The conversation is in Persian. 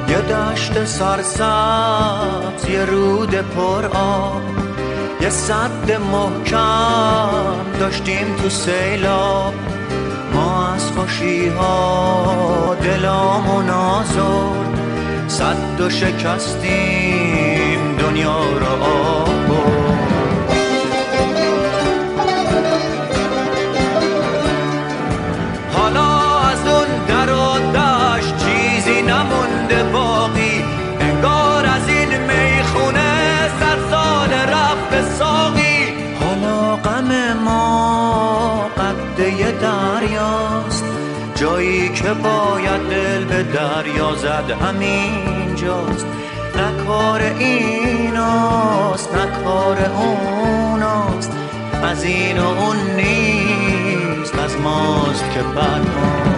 یه دشت سرسبز، یه رود پر آب، یه سد محکم داشتیم تو سیلاب. ما از خوشی ها دلامون آزرد، سد و شکستیم دنیا رو آب برد. حالا از اون در و دشت چیزی نمونده باقی، انگار از این میخونه 100 سال رفت ساقی. حالا غم ما قده دریاست، جایی که باید دل به دریا زد همین جاست. نه کار ایناست نه کار اوناست، از این و اون نیست، از ماست که بر ما